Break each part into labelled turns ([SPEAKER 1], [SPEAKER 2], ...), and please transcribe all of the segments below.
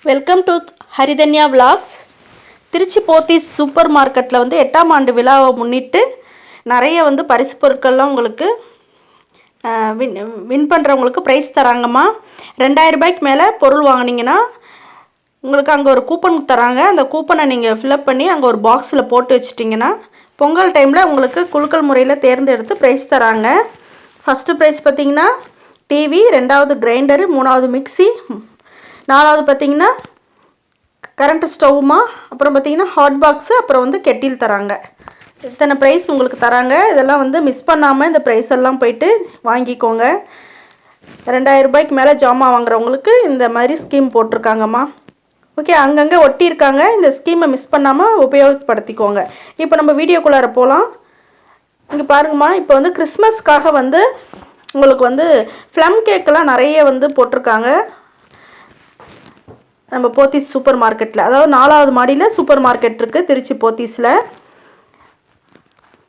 [SPEAKER 1] Welcome to Harithanya vlogs. Trichy Pothys super மார்க்கெட்டில் 8ஆம் ஆண்டு விழாவை முன்னிட்டு நிறைய பரிசு பொருட்கள்லாம் உங்களுக்கு வின் பண்ணுறவங்களுக்கு ப்ரைஸ் தராங்கம்மா. 2000 ரூபாய்க்கு மேலே பொருள் வாங்கினீங்கன்னா உங்களுக்கு அங்கே ஒரு கூப்பன் தராங்க. அந்த கூப்பனை நீங்கள் ஃபில்அப் பண்ணி அங்கே ஒரு பாக்ஸில் போட்டு வச்சிட்டிங்கன்னா பொங்கல் டைமில் உங்களுக்கு குலுக்கல் முறையில் தேர்ந்தெடுத்து ப்ரைஸ் தராங்க. ஃபஸ்ட்டு ப்ரைஸ் பார்த்திங்கன்னா டிவி, 2வது கிரைண்டரு, 3வது மிக்சி, 4வது பார்த்திங்கன்னா கரண்ட் ஸ்டவ்மா, அப்புறம் பார்த்திங்கன்னா ஹாட் பாக்ஸு, அப்புறம் கெட்டில் தராங்க. இத்தனை ப்ரைஸ் உங்களுக்கு தராங்க. இதெல்லாம் மிஸ் பண்ணாமல் இந்த ப்ரைஸ் எல்லாம் போயிட்டு வாங்கிக்கோங்க. 2000 ரூபாய்க்கு மேலே ஜாமான் வாங்குறவங்களுக்கு இந்த மாதிரி ஸ்கீம் போட்டிருக்காங்கம்மா. ஓகே, அங்கங்கே ஒட்டியிருக்காங்க. இந்த ஸ்கீமை மிஸ் பண்ணாமல் உபயோகப்படுத்திக்கோங்க. இப்போ நம்ம வீடியோக்குள்ளார போகலாம். இங்கே பாருங்கம்மா, இப்போ கிறிஸ்மஸ்க்காக உங்களுக்கு ஃப்ளம் கேக்கெல்லாம் நிறைய போட்டிருக்காங்க நம்ம போத்தீஸ் சூப்பர் மார்க்கெட்டில். அதாவது 4வது மாடியில் சூப்பர் மார்க்கெட் இருக்குது திருச்சி போத்தீஸில்.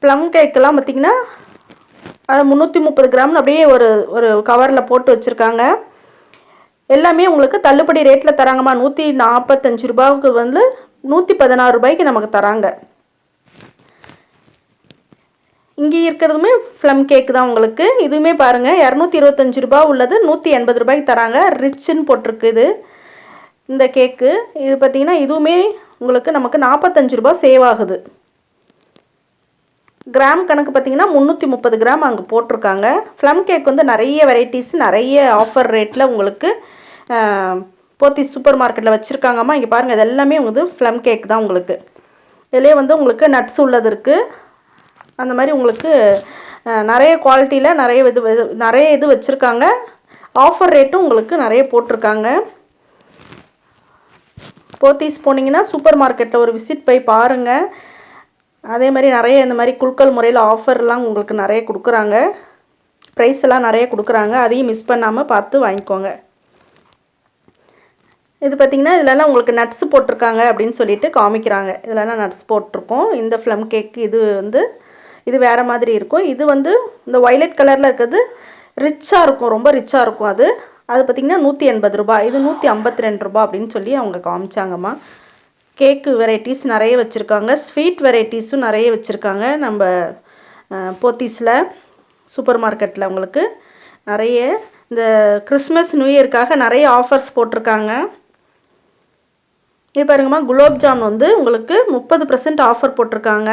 [SPEAKER 1] ப்ளம் கேக்கெல்லாம் பார்த்திங்கன்னா அது 330 கிராம்னு அப்படியே ஒரு கவரில் போட்டு வச்சுருக்காங்க. எல்லாமே உங்களுக்கு தள்ளுபடி ரேட்டில் தராங்கம்மா. 145 ரூபாவுக்கு 116 ரூபாய்க்கு நமக்கு தராங்க. இங்கே இருக்கிறதுமே ஃப்ளம் கேக்கு தான் உங்களுக்கு. இதுவுமே பாருங்கள், 225 ரூபா உள்ளது 180 ரூபாய்க்கு தராங்க. ரிச்சுன்னு போட்டிருக்கு இது இந்த கேக்கு. இது பார்த்திங்கன்னா இதுவுமே உங்களுக்கு நமக்கு 45 ரூபா சேவ் ஆகுது. கிராம் கணக்கு பார்த்திங்கன்னா 330 கிராம் அங்கே போட்டிருக்காங்க. ஃப்ளம் கேக் நிறைய வெரைட்டிஸ், நிறைய ஆஃபர் ரேட்டில் உங்களுக்கு போத்தீஸ் சூப்பர் மார்க்கெட்டில் வச்சுருக்காங்கம்மா. இங்கே பாருங்கள், இது எல்லாமே ஃப்ளம் கேக் தான் உங்களுக்கு. இதிலே உங்களுக்கு நட்ஸ் உள்ளது இருக்குது. அந்த மாதிரி உங்களுக்கு நிறைய குவாலிட்டியில் நிறைய இது வச்சுருக்காங்க. ஆஃபர் ரேட்டும் உங்களுக்கு நிறைய போட்டிருக்காங்க. போத்தீஸ் போனீங்கன்னா சூப்பர் மார்க்கெட்டில் ஒரு விசிட் போய் பாருங்கள். அதே மாதிரி நிறைய இந்த மாதிரி குலுக்கல் முறையில் ஆஃபர்லாம் உங்களுக்கு நிறைய கொடுக்குறாங்க. ப்ரைஸ் எல்லாம் நிறைய கொடுக்குறாங்க. அதையும் மிஸ் பண்ணாமல் பார்த்து வாங்கிக்கோங்க. இது பார்த்திங்கன்னா இதிலெல்லாம் உங்களுக்கு நட்ஸ் போட்டிருக்காங்க அப்படின்னு சொல்லிட்டு காமிக்கிறாங்க. இதிலெல்லாம் நட்ஸ் போட்டிருக்கோம். இந்த ஃப்ளம் கேக்கு இது வேறு மாதிரி இருக்கும். இது இந்த வயலட் கலரில் இருக்கிறது ரிச்சாக இருக்கும், ரொம்ப ரிச்சாக இருக்கும். அது பார்த்திங்கன்னா 180 ரூபா, இது 152 ரூபா அப்படின்னு சொல்லி அவங்க காமிச்சாங்கம்மா. கேக்கு வெரைட்டிஸ் நிறைய வச்சுருக்காங்க. ஸ்வீட் வெரைட்டிஸும் நிறைய வச்சுருக்காங்க. நம்ம போத்தீஸில் சூப்பர் மார்க்கெட்டில் உங்களுக்கு நிறைய இந்த கிறிஸ்மஸ் நியூ இயர்க்காக நிறைய ஆஃபர்ஸ் போட்டிருக்காங்க. இது பாருங்கம்மா, குலோப் ஜாம் உங்களுக்கு 30% ஆஃபர் போட்டிருக்காங்க.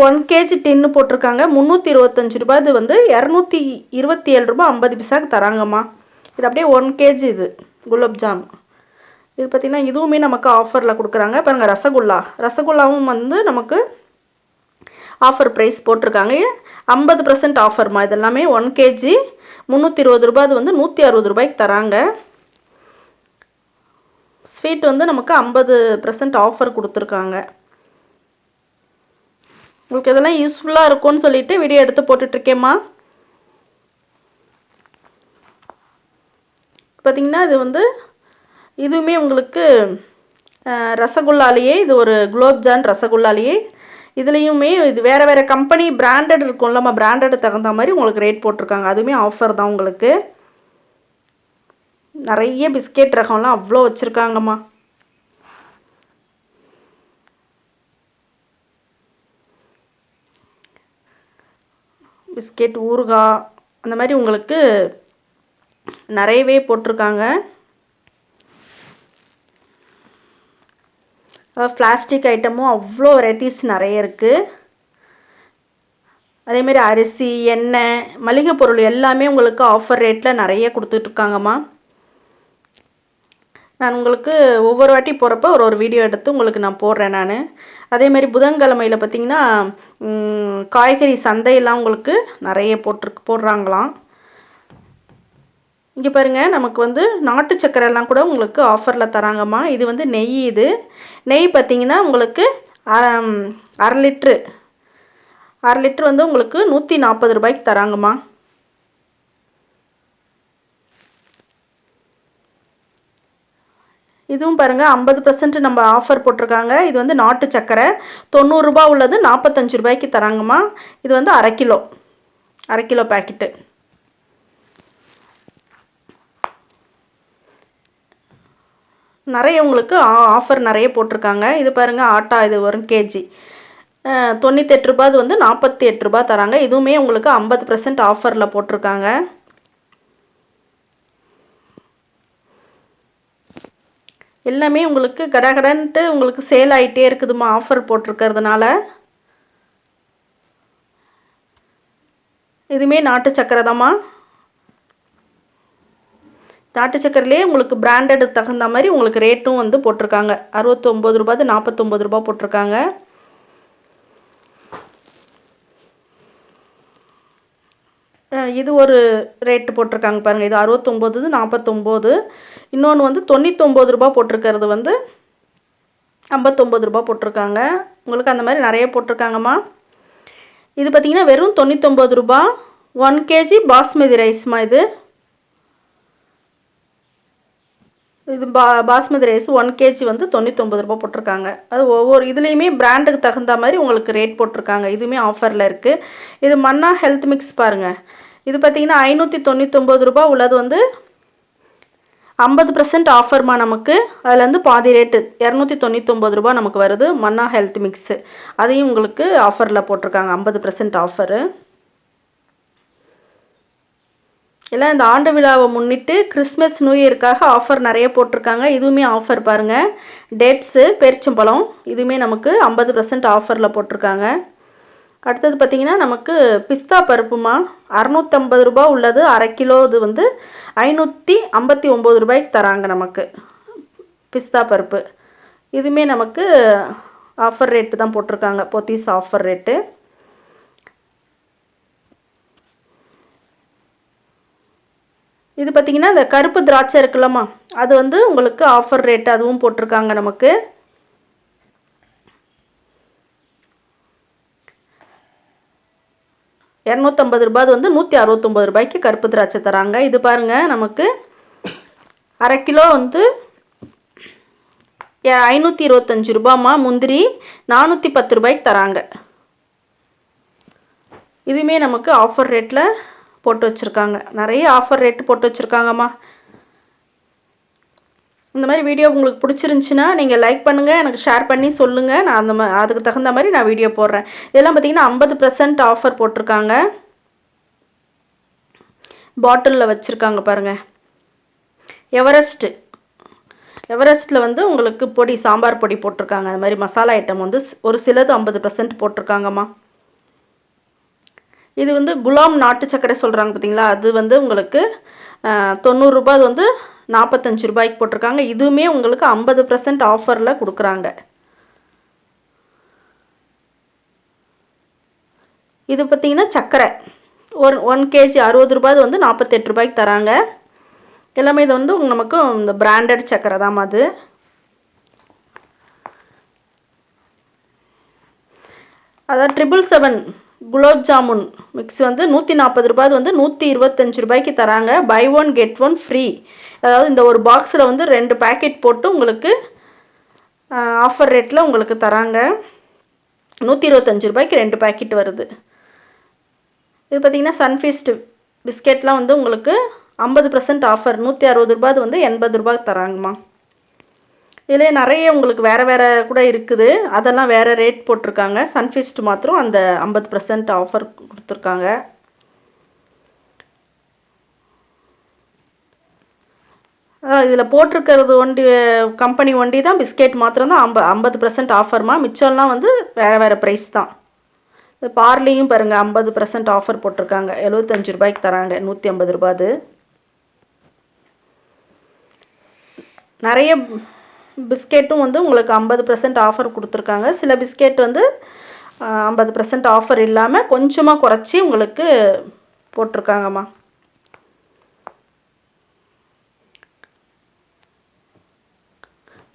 [SPEAKER 1] 1 கேஜி டின்னு போட்டிருக்காங்க. 325 ரூபா. இது 227 ரூபா 50 பைசாவுக்கு தராங்கம்மா. இது அப்படியே 1 கேஜி இது குலோப் ஜாம். இது பார்த்திங்கன்னா இதுவுமே நமக்கு ஆஃபரில் கொடுக்குறாங்க. பாருங்கள், ரசகுல்லாவும் நமக்கு ஆஃபர் ப்ரைஸ் போட்டிருக்காங்க. 50% ஆஃபர்மா. இதெல்லாமே 1 கேஜி 320 ரூபா. அது 160 ரூபாய்க்கு தராங்க. ஸ்வீட் நமக்கு 50% ஆஃபர் கொடுத்துருக்காங்க. உங்களுக்கு இதெல்லாம் யூஸ்ஃபுல்லாக இருக்கும்னு சொல்லிட்டு வீடியோ எடுத்து போட்டுட்ருக்கேம்மா. பார்த்திங்கன்னா இதுவுமே உங்களுக்கு ரசகுல்லாலேயே இது ஒரு குலோப்ஜான் ரசகுல்லாலேயே இதுலேயுமே இது வேறு கம்பெனி பிராண்டட் இருக்கும்லம்மா. பிராண்டட் தகுந்த மாதிரி உங்களுக்கு ரேட் போட்டிருக்காங்க. அதுவுமே ஆஃபர் தான் உங்களுக்கு. நிறைய பிஸ்கெட் ரகம்லாம் அவ்வளோ வச்சுருக்காங்கம்மா. பிஸ்கெட், ஊறுகாய் அந்த மாதிரி உங்களுக்கு நிறையவே போட்டிருக்காங்க. பிளாஸ்டிக் ஐட்டமும் அவ்வளோ வெரைட்டிஸ் நிறைய இருக்குது. அதேமாரி அரிசி, எண்ணெய், மளிகை பொருள் எல்லாமே உங்களுக்கு ஆஃபர் ரேட்டில் நிறைய கொடுத்துட்ருக்காங்கம்மா. நான் உங்களுக்கு ஒவ்வொரு வாட்டி போகிறப்ப ஒரு வீடியோ எடுத்து உங்களுக்கு நான் போடுறேன் நான். அதேமாதிரி புதன்கிழமையில் பார்த்திங்கன்னா காய்கறி சந்தையெல்லாம் உங்களுக்கு நிறைய போடுறாங்களாம். இங்கே பாருங்கள், நமக்கு நாட்டு சக்கரைலாம் கூட உங்களுக்கு ஆஃபரில் தராங்கம்மா. இது நெய். இது நெய் பார்த்திங்கன்னா உங்களுக்கு 1/2 லிட்ரு உங்களுக்கு 140 ரூபாய்க்கு தராங்கம்மா. இதுவும் பாருங்கள் 50% நம்ம ஆஃபர் போட்டிருக்காங்க. இது நாட்டு சக்கரை 90 ரூபா உள்ளது 45 ரூபாய்க்கு தராங்கம்மா. இது 1/2 கிலோ பேக்கெட்டு. நிறைய உங்களுக்கு ஆஃபர் நிறைய போட்டிருக்காங்க. இது பாருங்கள், ஆட்டா இது வரும் கேஜி 98 ரூபா, அது வந்து 48 ரூபா தராங்க. இதுவுமே உங்களுக்கு 50% ஆஃபரில் போட்டிருக்காங்க. எல்லாமே உங்களுக்கு கடகடன்ட்டு உங்களுக்கு சேல் ஆகிட்டே இருக்குதுமா ஆஃபர் போட்டிருக்கிறதுனால. இதுவுமே நாட்டு சக்கரை தாம்மா. நாட்டு சக்கரையிலே உங்களுக்கு பிராண்டட் தகுந்த மாதிரி உங்களுக்கு ரேட்டும் வந்து போட்டிருக்காங்க. 69 ரூபா, 49 ரூபா போட்டிருக்காங்க. இது ஒரு ரேட்டு போட்டிருக்காங்க பாருங்கள். இது 69, 49. இன்னொன்று வந்து 99 ரூபா போட்டிருக்கிறது வந்து 59 ரூபா போட்டிருக்காங்க. உங்களுக்கு அந்த மாதிரி நிறைய போட்டிருக்காங்கம்மா. இது பார்த்திங்கன்னா வெறும் 99 ரூபா. 1 கேஜி பாஸ்மதி ரைஸ்மா. இது பாஸ்மதி ரைஸ் 1 கேஜி வந்து 99 ரூபா போட்டிருக்காங்க. அது ஒவ்வொரு இதுலேயுமே பிராண்டுக்கு தகுந்த மாதிரி உங்களுக்கு ரேட் போட்டிருக்காங்க. இதுவுமே ஆஃபரில் இருக்குது. இது மன்னா ஹெல்த் மிக்ஸ் பாருங்கள். இது பார்த்திங்கன்னா 599 ரூபா உள்ளது வந்து 50% ஆஃபர்மா நமக்கு. அதில் வந்து பாதி ரேட்டு 299 ரூபா நமக்கு வருது மன்னா ஹெல்த் மிக்ஸு. அதையும் உங்களுக்கு ஆஃபரில் போட்டிருக்காங்க, 50% ஆஃபரு. எல்லாம் இந்த ஆண்டு விழாவை முன்னிட்டு கிறிஸ்மஸ் நியூ இயருக்காக ஆஃபர் நிறைய போட்டிருக்காங்க. இதுவுமே ஆஃபர் பாருங்கள். டேட்ஸு, பேரிச்சம்பழம் இதுவுமே நமக்கு 50% ஆஃபரில் போட்டிருக்காங்க. அடுத்தது பார்த்திங்கன்னா நமக்கு பிஸ்தா பருப்புமா. 650 ரூபா உள்ளது, அரை கிலோ. இது வந்து 559 ரூபாய்க்கு தராங்க நமக்கு பிஸ்தா பருப்பு. இதுவுமே நமக்கு ஆஃபர் ரேட்டு தான் போட்டிருக்காங்க, போத்தீஸ் ஆஃபர் ரேட்டு. இது பார்த்திங்கன்னா இந்த கருப்பு திராட்சை இருக்குல்லம்மா, அது வந்து உங்களுக்கு ஆஃபர் ரேட்டு அதுவும் போட்டிருக்காங்க நமக்கு. ரூபா, அது வந்து 169 ரூபாய்க்கு கருப்பு திராட்சை தராங்க. இது பாருங்கள், நமக்கு அரை கிலோ வந்து 525 ரூபாம்மா. முந்திரி 410 ரூபாய்க்கு தராங்க. இதுவுமே நமக்கு ஆஃபர் ரேட்டில் போட்டு வச்சுருக்காங்க. நிறைய ஆஃபர் ரேட்டு போட்டு வச்சுருக்காங்கம்மா. இந்த மாதிரி வீடியோ உங்களுக்கு பிடிச்சிருந்துச்சின்னா நீங்கள் லைக் பண்ணுங்கள், எனக்கு ஷேர் பண்ணி சொல்லுங்கள். நான் அதுக்கு தகுந்த மாதிரி நான் வீடியோ போடுறேன். இதெல்லாம் பார்த்திங்கன்னா 50% ஆஃபர் போட்டிருக்காங்க. பாட்டிலில் வச்சுருக்காங்க பாருங்கள். எவரெஸ்ட்டில் வந்து உங்களுக்கு பொடி, சாம்பார் பொடி போட்டிருக்காங்க. அது மாதிரி மசாலா ஐட்டம் வந்து ஒரு சிலது 50% போட்டிருக்காங்கம்மா. இது வந்து குலாம் நாட்டு சக்கரை சொல்கிறாங்க பார்த்தீங்களா, அது வந்து உங்களுக்கு 90 ரூபா, அது வந்து 45 ரூபாய்க்கு போட்டிருக்காங்க. இதுவுமே உங்களுக்கு 50% ஆஃபரில் கொடுக்குறாங்க. இது பார்த்திங்கன்னா சக்கரை 1 கேஜி 60 ரூபா, அது வந்து 48 ரூபாய்க்கு தராங்க. எல்லாமே இது வந்து நமக்கு இந்த பிராண்டட் சக்கரை தான். அது அதாவது 777 குலோப் ஜாமுன் மிக்ஸ் வந்து 140 ரூபா, அது வந்து 125 ரூபாய்க்கு தராங்க. Buy 1 get 1 free. அதாவது இந்த ஒரு பாக்ஸில் வந்து 2 பேக்கெட் போட்டு உங்களுக்கு ஆஃபர் ரேட்டில் உங்களுக்கு தராங்க. 125 ரூபாய்க்கு 2 பேக்கெட் வருது. இது பார்த்திங்கன்னா சன்ஃபீஸ்ட் பிஸ்கெட்லாம் வந்து உங்களுக்கு 50% ஆஃபர் 160 ரூபா, அது வந்து 80 ரூபாய்க்கு தராங்கம்மா. இதில் நிறைய உங்களுக்கு வேறு கூட இருக்குது, அதெல்லாம் வேறு ரேட் போட்டிருக்காங்க. சன்ஃபீஸ்ட் மாத்திரம் அந்த 50% ஆஃபர் கொடுத்துருக்காங்க. இதில் போட்டிருக்கிறது ஒண்டி கம்பெனி ஒண்டி தான், பிஸ்கெட் மாத்திரம் தான் 50% ஆஃபர்மா. மிச்சம்லாம் வந்து வேறு ப்ரைஸ் தான். இந்த பார்லியும் பாருங்கள், 50% ஆஃபர் போட்டிருக்காங்க. 75 ரூபாய்க்கு தராங்க, 150 ரூபா. அது நிறைய பிஸ்கெட்டும் வந்து உங்களுக்கு 50% ஆஃபர் கொடுத்துருக்காங்க. சில பிஸ்கெட் வந்து 50% ஆஃபர் இல்லாமல் கொஞ்சமாக குறைச்சி உங்களுக்கு போட்டிருக்காங்கம்மா.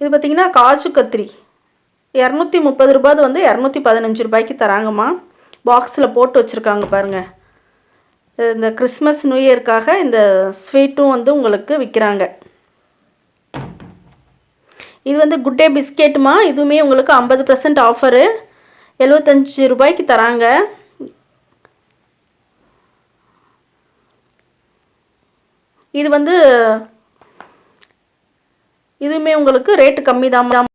[SPEAKER 1] இது பார்த்திங்கன்னா காஜு கத்திரி 230 ரூபா, அது வந்து 215 ரூபாய்க்கு தராங்கம்மா. பாக்ஸில் போட்டு வச்சுருக்காங்க பாருங்கள். இந்த கிறிஸ்மஸ் நியூ இயர்க்காக இந்த ஸ்வீட்டும் வந்து உங்களுக்கு விற்கிறாங்க. இது வந்து குட் டே பிஸ்கெட்டுமா. இதுவுமே உங்களுக்கு 50% ஆஃபரு 75 ரூபாய்க்கு தராங்க. இது வந்து இதுவுமே உங்களுக்கு ரேட்டு கம்மி தான்.